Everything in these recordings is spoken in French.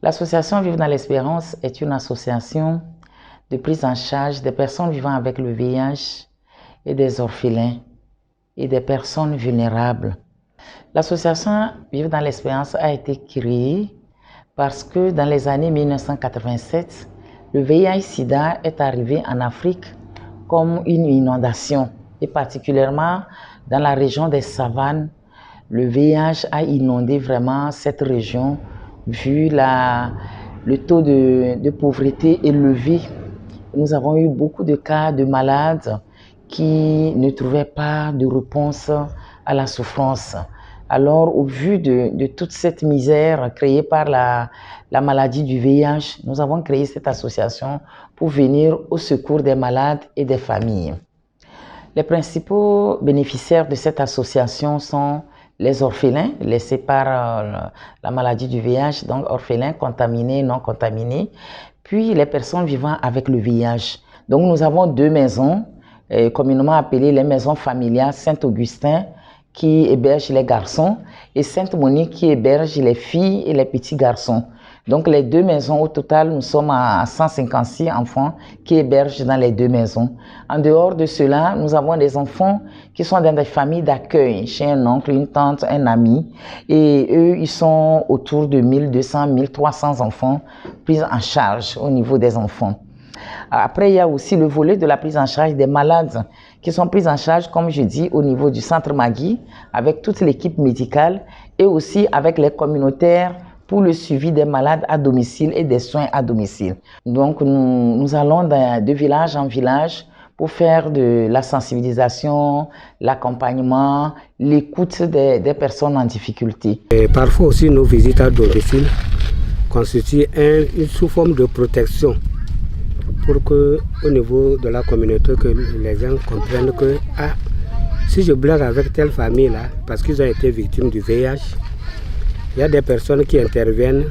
L'association Vivre dans l'Espérance est une association de prise en charge des personnes vivant avec le VIH et des orphelins et des personnes vulnérables. L'association Vivre dans l'Espérance a été créée parce que dans les années 1987, le VIH-Sida est arrivé en Afrique comme une inondation et particulièrement dans la région des savanes. Le VIH a inondé vraiment cette région vu le taux de pauvreté élevé. Nous avons eu beaucoup de cas de malades qui ne trouvaient pas de réponse à la souffrance. Alors, au vu de toute cette misère créée par la maladie du VIH, nous avons créé cette association pour venir au secours des malades et des familles. Les principaux bénéficiaires de cette association sont les orphelins laissés par la maladie du VIH, donc orphelins contaminés, non contaminés, puis les personnes vivant avec le VIH. Donc nous avons deux maisons, communément appelées les maisons familiales Saint-Augustin, qui héberge les garçons, et Sainte-Monique qui héberge les filles et les petits garçons. Donc les deux maisons, au total, nous sommes à 156 enfants qui hébergent dans les deux maisons. En dehors de cela, nous avons des enfants qui sont dans des familles d'accueil, chez un oncle, une tante, un ami. Et eux, ils sont autour de 1200, 1300 enfants pris en charge au niveau des enfants. Après, il y a aussi le volet de la prise en charge des malades qui sont pris en charge, comme je dis, au niveau du centre Magui, avec toute l'équipe médicale et aussi avec les communautaires pour le suivi des malades à domicile et des soins à domicile. Donc, nous allons de village en village pour faire de la sensibilisation, l'accompagnement, l'écoute des personnes en difficulté. Et parfois aussi, nos visites à domicile constituent une sous-forme de protection pour que, au niveau de la communauté, que les gens comprennent que si je blague avec telle famille là, parce qu'ils ont été victimes du VIH, il y a des personnes qui interviennent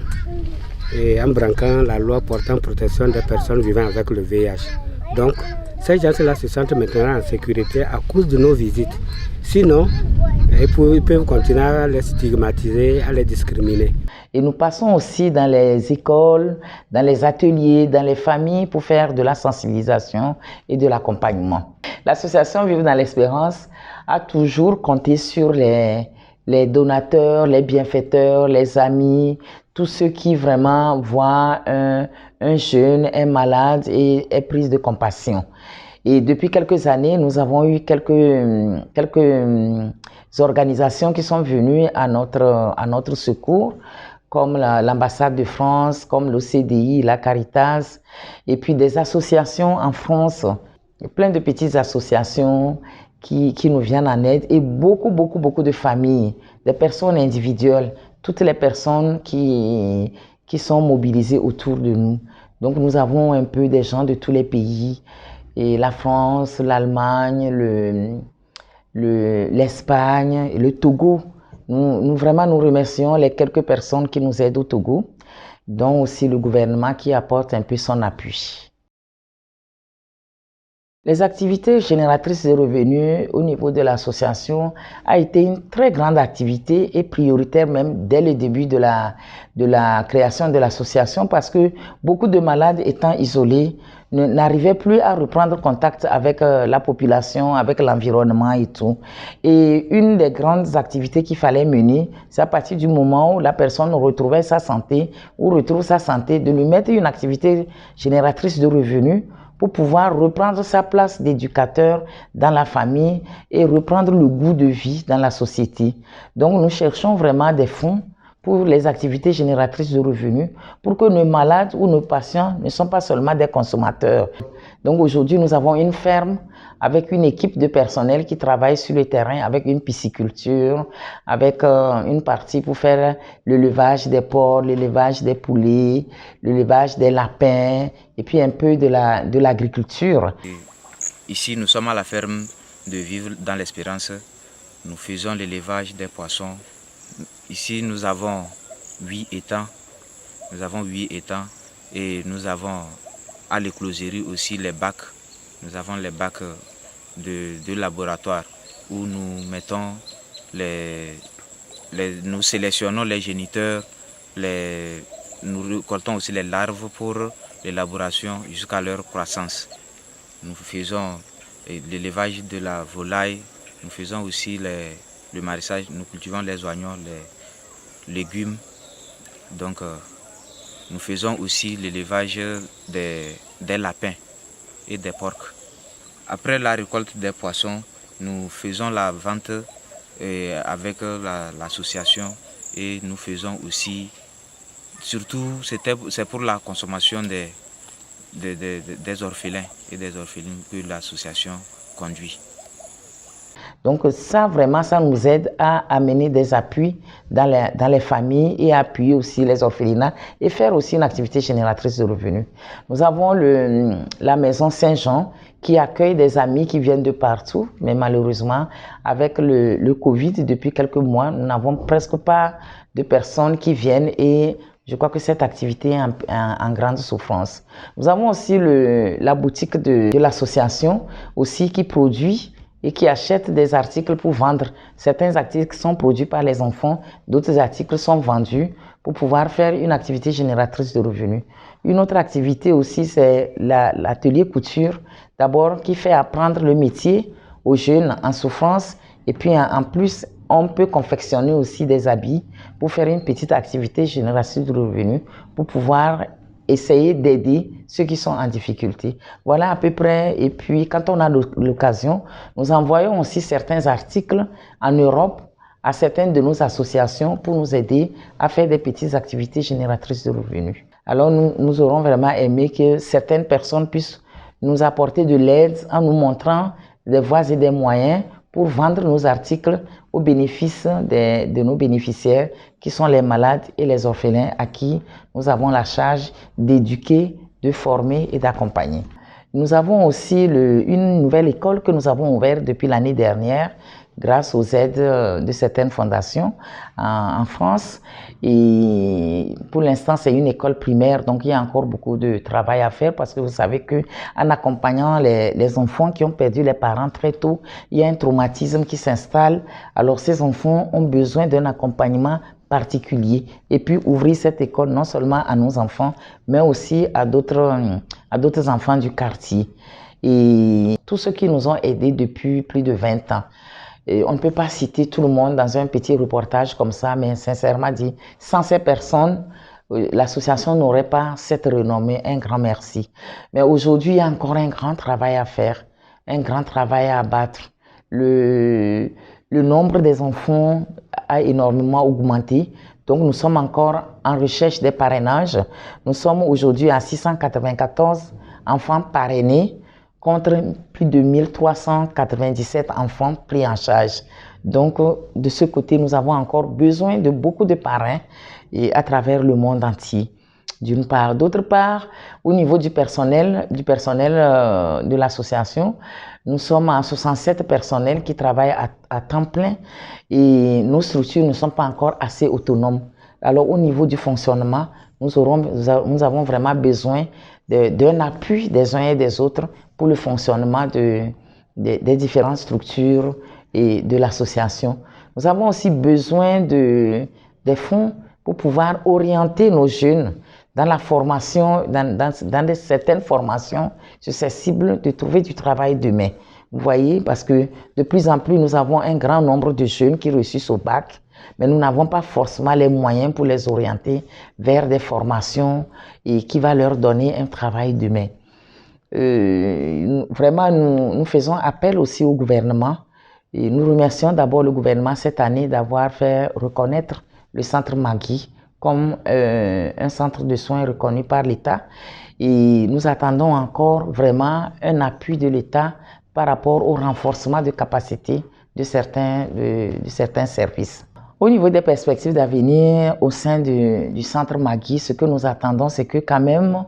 en branquant la loi portant protection des personnes vivant avec le VIH. Donc, ces gens-là se sentent maintenant en sécurité à cause de nos visites. Sinon, ils peuvent continuer à les stigmatiser, à les discriminer. Et nous passons aussi dans les écoles, dans les ateliers, dans les familles pour faire de la sensibilisation et de l'accompagnement. L'association Vivre dans l'Espérance a toujours compté sur les donateurs, les bienfaiteurs, les amis, tous ceux qui vraiment voient un jeune, un malade et est pris de compassion. Et depuis quelques années, nous avons eu quelques organisations qui sont venues à notre secours, comme l'ambassade de France, comme l'OCDI, la Caritas, et puis des associations en France, plein de petites associations qui nous viennent en aide, et beaucoup de familles, des personnes individuelles, toutes les personnes qui sont mobilisées autour de nous. Donc nous avons un peu des gens de tous les pays, et la France, l'Allemagne, l'Espagne, le Togo. Nous remercions les quelques personnes qui nous aident au Togo, dont aussi le gouvernement qui apporte un peu son appui. Les activités génératrices de revenus au niveau de l'association a été une très grande activité et prioritaire même dès le début de la création de l'association, parce que beaucoup de malades étant isolés n'arrivaient plus à reprendre contact avec la population, avec l'environnement et tout. Et une des grandes activités qu'il fallait mener, c'est à partir du moment où la personne retrouvait sa santé ou retrouve sa santé, de lui mettre une activité génératrice de revenus pour pouvoir reprendre sa place d'éducateur dans la famille et reprendre le goût de vie dans la société. Donc nous cherchons vraiment des fonds pour les activités génératrices de revenus, pour que nos malades ou nos patients ne sont pas seulement des consommateurs. Donc aujourd'hui, nous avons une ferme avec une équipe de personnel qui travaille sur le terrain, avec une pisciculture, avec une partie pour faire l'élevage des porcs, l'élevage des poulets, l'élevage des lapins, et puis un peu de l'agriculture. Ici, nous sommes à la ferme de Vivre dans l'Espérance. Nous faisons l'élevage des poissons. Ici, nous avons 8 étangs. Et nous avons à l'écloserie aussi les bacs. Nous avons les bacs de laboratoire où nous mettons nous sélectionnons les géniteurs, les nous récoltons aussi les larves pour l'élaboration jusqu'à leur croissance. Nous faisons l'élevage de la volaille, nous faisons aussi le maraîchage, nous cultivons les oignons, les légumes. Donc nous faisons aussi l'élevage des lapins et des porcs. Après la récolte des poissons, nous faisons la vente avec l'association et nous faisons aussi, surtout c'est pour la consommation des orphelins et des orphelines que l'association conduit. Donc ça, vraiment, ça nous aide à amener des appuis dans les familles et à appuyer aussi les orphelinats et faire aussi une activité génératrice de revenus. Nous avons la maison Saint-Jean qui accueille des amis qui viennent de partout, mais malheureusement, avec le Covid, depuis quelques mois, nous n'avons presque pas de personnes qui viennent et je crois que cette activité est en grande souffrance. Nous avons aussi la boutique de l'association aussi qui produit et qui achètent des articles pour vendre. Certains articles sont produits par les enfants, d'autres articles sont vendus pour pouvoir faire une activité génératrice de revenus. Une autre activité aussi, c'est l'atelier couture, d'abord qui fait apprendre le métier aux jeunes en souffrance et puis en plus, on peut confectionner aussi des habits pour faire une petite activité génératrice de revenus pour pouvoir essayer d'aider ceux qui sont en difficulté. Voilà à peu près. Et puis, quand on a l'occasion, nous envoyons aussi certains articles en Europe à certaines de nos associations pour nous aider à faire des petites activités génératrices de revenus. Alors, nous aurons vraiment aimé que certaines personnes puissent nous apporter de l'aide en nous montrant des voies et des moyens pour vendre nos articles au bénéfice de nos bénéficiaires qui sont les malades et les orphelins à qui nous avons la charge d'éduquer, de former et d'accompagner. Nous avons aussi une nouvelle école que nous avons ouverte depuis l'année dernière grâce aux aides de certaines fondations en France. Et pour l'instant, c'est une école primaire, donc il y a encore beaucoup de travail à faire parce que vous savez qu'en accompagnant les enfants qui ont perdu les parents très tôt, il y a un traumatisme qui s'installe. Alors ces enfants ont besoin d'un accompagnement particulier et puis ouvrir cette école non seulement à nos enfants, mais aussi à d'autres enfants du quartier. Et tous ceux qui nous ont aidés depuis plus de 20 ans. Et on ne peut pas citer tout le monde dans un petit reportage comme ça, mais sincèrement dit, sans ces personnes, l'association n'aurait pas cette renommée. Un grand merci. Mais aujourd'hui, il y a encore un grand travail à faire, un grand travail à abattre. Le nombre des enfants a énormément augmenté. Donc, nous sommes encore en recherche des parrainages. Nous sommes aujourd'hui à 694 enfants parrainés, contre plus de 1397 enfants pris en charge. Donc, de ce côté, nous avons encore besoin de beaucoup de parrains et à travers le monde entier, d'une part. D'autre part, au niveau du personnel de l'association, nous sommes à 67 personnels qui travaillent à temps plein et nos structures ne sont pas encore assez autonomes. Alors, au niveau du fonctionnement, nous avons vraiment besoin d'un appui des uns et des autres pour le fonctionnement des différentes structures et de l'association. Nous avons aussi besoin des fonds pour pouvoir orienter nos jeunes dans la formation, dans certaines formations susceptibles de trouver du travail demain. Vous voyez, parce que de plus en plus, nous avons un grand nombre de jeunes qui réussissent au bac, mais nous n'avons pas forcément les moyens pour les orienter vers des formations et qui va leur donner un travail demain. Vraiment, nous faisons appel aussi au gouvernement et nous remercions d'abord le gouvernement cette année d'avoir fait reconnaître le centre Magui comme un centre de soins reconnu par l'État et nous attendons encore vraiment un appui de l'État par rapport au renforcement de capacité de certains services. Au niveau des perspectives d'avenir au sein du centre Magui, ce que nous attendons, c'est que quand même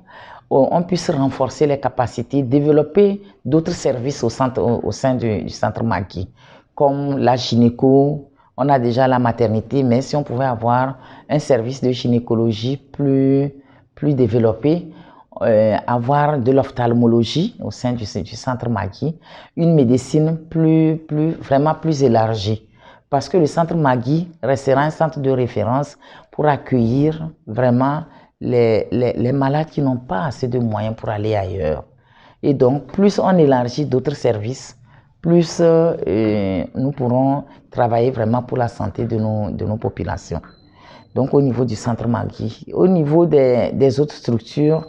on puisse renforcer les capacités, développer d'autres services au sein du centre Magui, comme la gynéco. On a déjà la maternité, mais si on pouvait avoir un service de gynécologie plus développé, avoir de l'ophtalmologie au sein du centre Magui, une médecine vraiment plus élargie. Parce que le centre Magui restera un centre de référence pour accueillir vraiment les malades qui n'ont pas assez de moyens pour aller ailleurs. Et donc, plus on élargit d'autres services, plus nous pourrons travailler vraiment pour la santé de nos populations. Donc, au niveau du centre Magui. Au niveau des autres structures,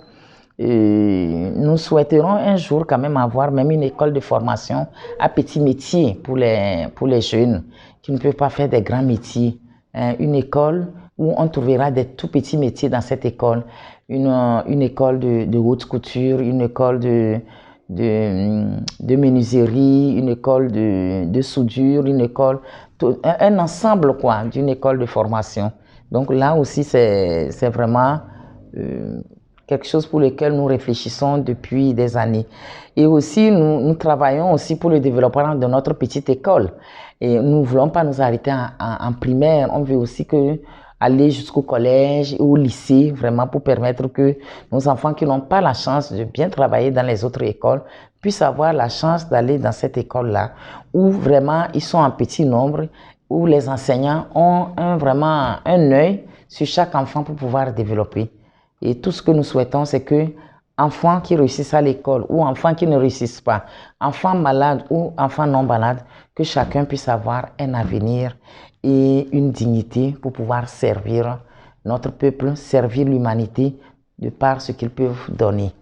nous souhaiterons un jour quand même avoir même une école de formation à petits métiers pour les jeunes qui ne peuvent pas faire des grands métiers. Une école où on trouvera des tout petits métiers dans cette école. Une école de haute couture, une école de menuiserie, une école de soudure, une école, un ensemble quoi, d'une école de formation. Donc là aussi, c'est vraiment quelque chose pour lequel nous réfléchissons depuis des années. Et aussi, nous travaillons aussi pour le développement de notre petite école. Et nous ne voulons pas nous arrêter en primaire. On veut aussi aller jusqu'au collège ou au lycée, vraiment pour permettre que nos enfants qui n'ont pas la chance de bien travailler dans les autres écoles puissent avoir la chance d'aller dans cette école-là, où vraiment ils sont en petit nombre, où les enseignants ont vraiment un œil sur chaque enfant pour pouvoir développer. Et tout ce que nous souhaitons, c'est que enfants qui réussissent à l'école ou enfants qui ne réussissent pas, enfants malades ou enfants non malades, que chacun puisse avoir un avenir et une dignité pour pouvoir servir notre peuple, servir l'humanité de par ce qu'ils peuvent donner.